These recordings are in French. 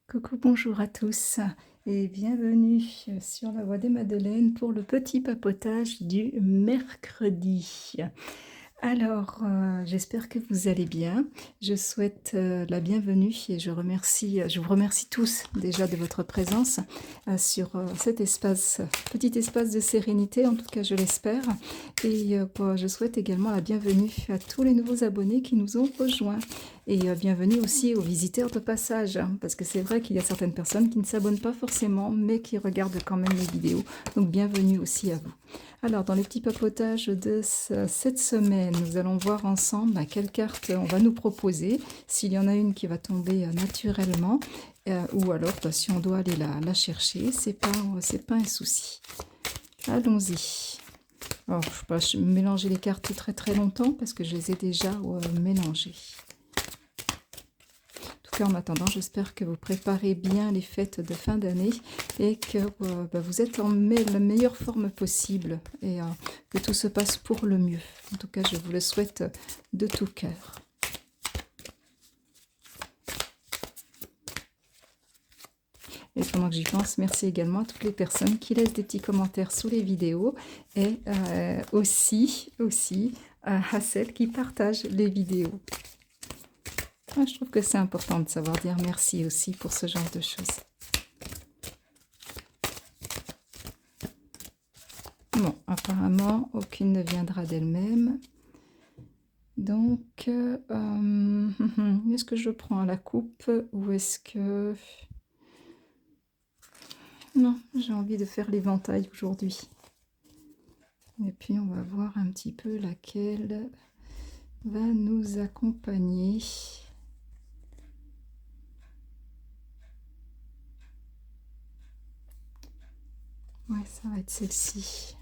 Coucou, bonjour à tous et bienvenue sur la Voix des Madeleines pour le petit papotage du mercredi. Alors, j'espère que vous allez bien. Je souhaite, la bienvenue et je vous remercie tous déjà de votre présence, sur, cet espace, petit espace de sérénité, en tout cas je l'espère. Et bah, je souhaite également la bienvenue à tous les nouveaux abonnés qui nous ont rejoints. Et bienvenue aussi aux visiteurs de passage, hein, parce que c'est vrai qu'il y a certaines personnes qui ne s'abonnent pas forcément, mais qui regardent quand même les vidéos. Donc bienvenue aussi à vous. Alors, dans les petits papotages de cette semaine, nous allons voir ensemble à quelle carte on va nous proposer, s'il y en a une qui va tomber naturellement, ou alors bah, si on doit aller la chercher, c'est pas un souci. Allons-y. Alors, je ne vais pas mélanger les cartes très très longtemps parce que je les ai déjà mélangées. En attendant, j'espère que vous préparez bien les fêtes de fin d'année et que bah, vous êtes en la meilleure forme possible et que tout se passe pour le mieux. En tout cas, je vous le souhaite de tout cœur. Et pendant que j'y pense, merci également à toutes les personnes qui laissent des petits commentaires sous les vidéos et aussi à celles qui partagent les vidéos. Je trouve que c'est important de savoir dire merci aussi pour ce genre de choses. Bon, apparemment, aucune ne viendra d'elle-même. Donc, est-ce que je prends la coupe ou est-ce que... Non, j'ai envie de faire l'éventail aujourd'hui. Et puis, on va voir un petit peu laquelle va nous accompagner. Ouais, ça va être celle-ci.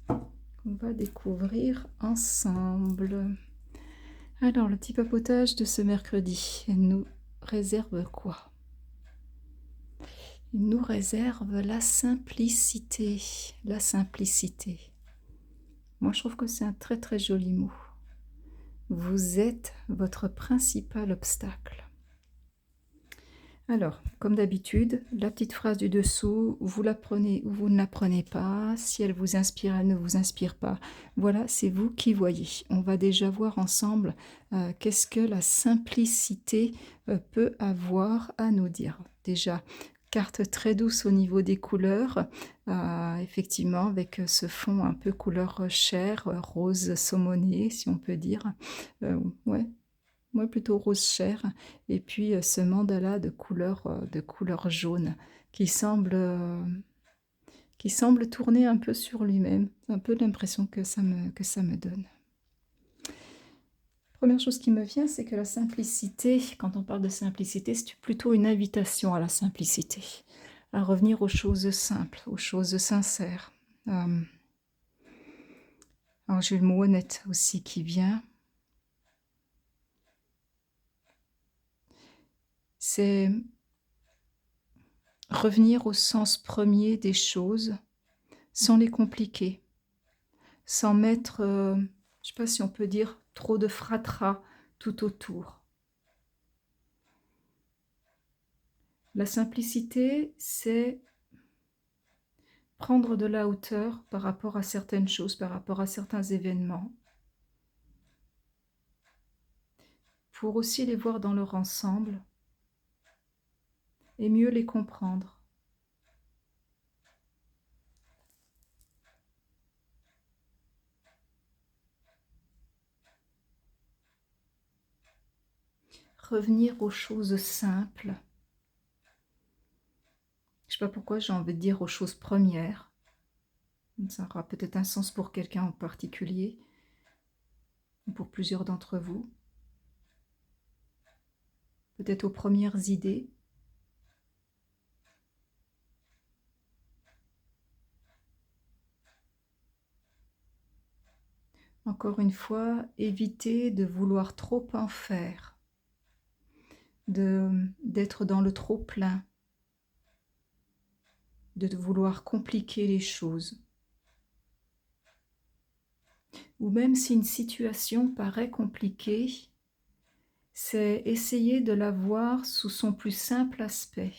On va découvrir ensemble. Alors, le petit papotage de ce mercredi, elle nous réserve quoi? Il nous réserve la simplicité. La simplicité. Moi, je trouve que c'est un très très joli mot. Vous êtes votre principal obstacle. Alors, comme d'habitude, la petite phrase du dessous, vous la prenez ou vous ne la prenez pas. Si elle vous inspire, elle ne vous inspire pas. Voilà, c'est vous qui voyez. On va déjà voir ensemble qu'est-ce que la simplicité peut avoir à nous dire. Déjà, carte très douce au niveau des couleurs, effectivement, avec ce fond un peu couleur chair, rose saumonné, si on peut dire. Ouais, moi, plutôt rose chair. Et puis ce mandala de couleur jaune qui semble tourner un peu sur lui-même. C'est un peu l'impression que ça me donne. Première chose qui me vient, c'est que la simplicité, quand on parle de simplicité, c'est plutôt une invitation à la simplicité, à revenir aux choses simples, aux choses sincères. Alors j'ai le mot honnête aussi qui vient. C'est revenir au sens premier des choses sans les compliquer, sans mettre, je ne sais pas si on peut dire, trop de fratras tout autour. La simplicité, c'est prendre de la hauteur par rapport à certaines choses, par rapport à certains événements, pour aussi les voir dans leur ensemble et mieux les comprendre. Revenir aux choses simples. Je ne sais pas pourquoi j'ai envie de dire aux choses premières. Ça aura peut-être un sens pour quelqu'un en particulier, ou pour plusieurs d'entre vous. Peut-être aux premières idées. Encore une fois, évitez de vouloir trop en faire, d'être dans le trop plein, de vouloir compliquer les choses. Ou même si une situation paraît compliquée, c'est essayer de la voir sous son plus simple aspect.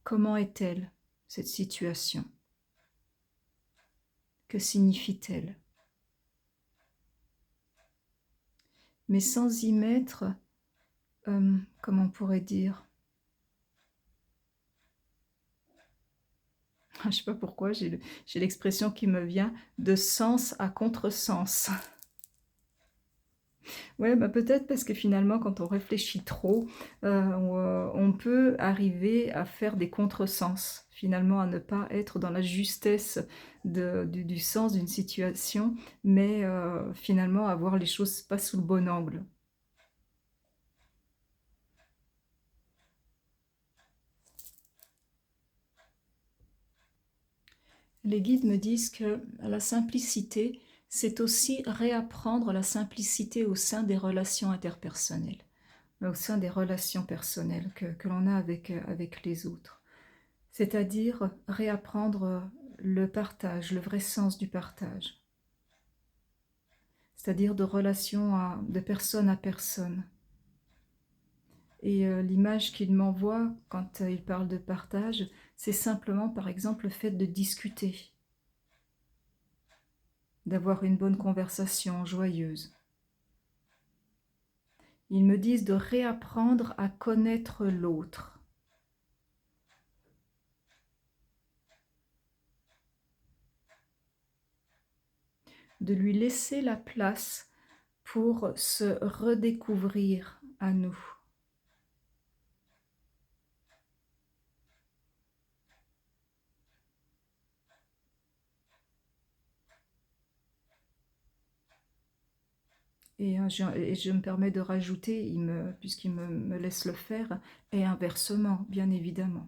Comment est-elle, cette situation? Que signifie-t-elle? Mais sans y mettre, comment on pourrait dire? Je sais pas pourquoi, j'ai l'expression qui me vient de sens à contresens. Ouais, bah, peut-être parce que finalement quand on réfléchit trop, on peut arriver à faire des contresens. Finalement à ne pas être dans la justesse du sens d'une situation, mais finalement à voir les choses pas sous le bon angle. Les guides me disent que la simplicité, c'est aussi réapprendre la simplicité au sein des relations interpersonnelles, au sein des relations personnelles que l'on a avec les autres. C'est-à-dire réapprendre le partage, le vrai sens du partage. C'est-à-dire de relation de personne à personne. Et l'image qu'il m'envoie quand il parle de partage, c'est simplement par exemple le fait de discuter, d'avoir une bonne conversation joyeuse. Ils me disent de réapprendre à connaître l'autre. De lui laisser la place pour se redécouvrir à nous. Et je me permets de rajouter, puisqu'il me laisse le faire, et inversement, bien évidemment.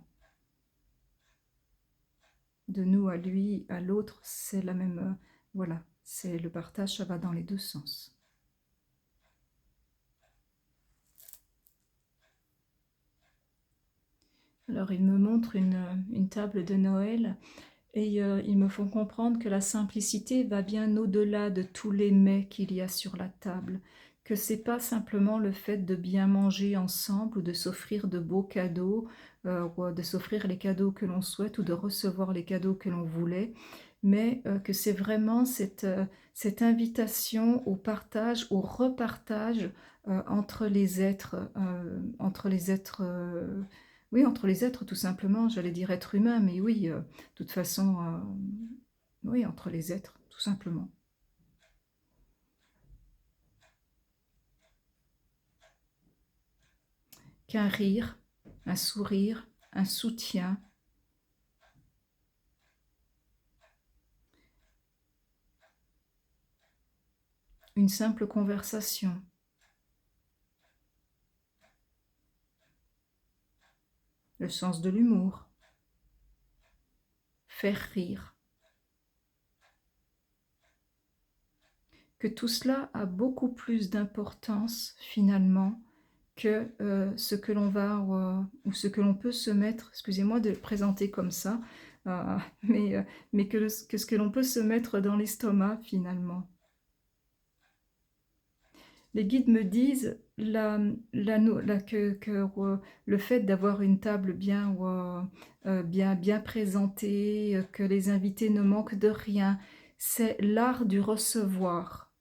De nous à lui, à l'autre, c'est la même... voilà, c'est le partage, ça va dans les deux sens. Alors, il me montre une table de Noël, et ils me font comprendre que la simplicité va bien au-delà de tous les mets qu'il y a sur la table, que c'est pas simplement le fait de bien manger ensemble ou de s'offrir de beaux cadeaux, ou de s'offrir les cadeaux que l'on souhaite ou de recevoir les cadeaux que l'on voulait, mais que c'est vraiment cette invitation au partage, au repartage entre les êtres oui, entre les êtres tout simplement, j'allais dire être humain, mais oui, de toute façon, oui, entre les êtres, tout simplement. Qu'un rire, un sourire, un soutien, une simple conversation, le sens de l'humour, faire rire, que tout cela a beaucoup plus d'importance finalement que ce que l'on va ou ce que l'on peut se mettre, excusez-moi de le présenter comme ça, euh, mais que ce que l'on peut se mettre dans l'estomac finalement. Les guides me disent que le fait d'avoir une table bien présentée, que les invités ne manquent de rien, c'est l'art du recevoir.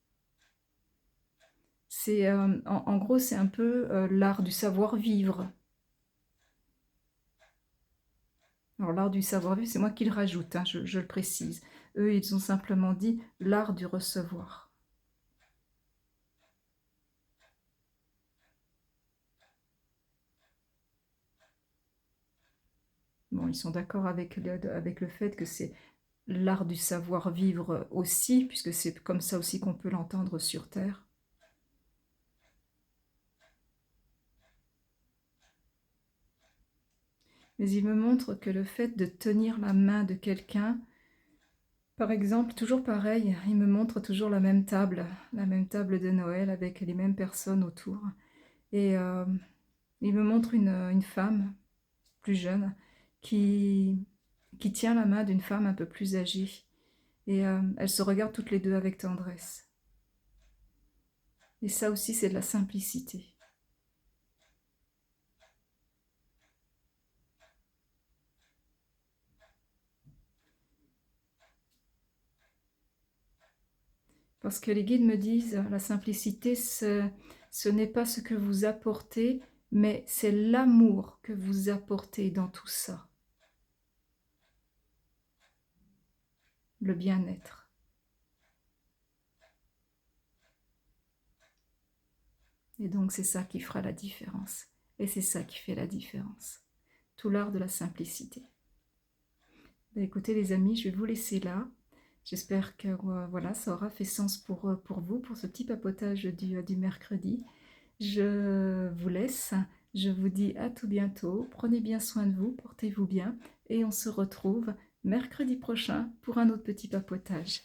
C'est, en gros, c'est un peu l'art du savoir-vivre. Alors l'art du savoir-vivre, c'est moi qui le rajoute, hein, je le précise. Eux, ils ont simplement dit l'art du recevoir. Bon, ils sont d'accord avec le fait que c'est l'art du savoir-vivre aussi, puisque c'est comme ça aussi qu'on peut l'entendre sur Terre. Mais il me montre que le fait de tenir la main de quelqu'un, par exemple, toujours pareil, il me montre toujours la même table de Noël avec les mêmes personnes autour. Et il me montre une femme plus jeune qui, qui tient la main d'une femme un peu plus âgée. Et elles se regardent toutes les deux avec tendresse. Et ça aussi, c'est de la simplicité. Parce que les guides me disent, la simplicité, ce n'est pas ce que vous apportez, mais c'est l'amour que vous apportez dans tout ça. Le bien-être. Et donc c'est ça qui fera la différence. Et c'est ça qui fait la différence. Tout l'art de la simplicité. Ben, écoutez les amis, je vais vous laisser là. J'espère que voilà, ça aura fait sens pour vous, pour ce petit papotage du mercredi. Je vous laisse, je vous dis à tout bientôt, prenez bien soin de vous, portez-vous bien et on se retrouve mercredi prochain pour un autre petit papotage.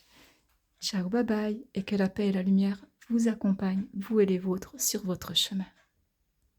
Ciao, bye bye et que la paix et la lumière vous accompagnent, vous et les vôtres, sur votre chemin.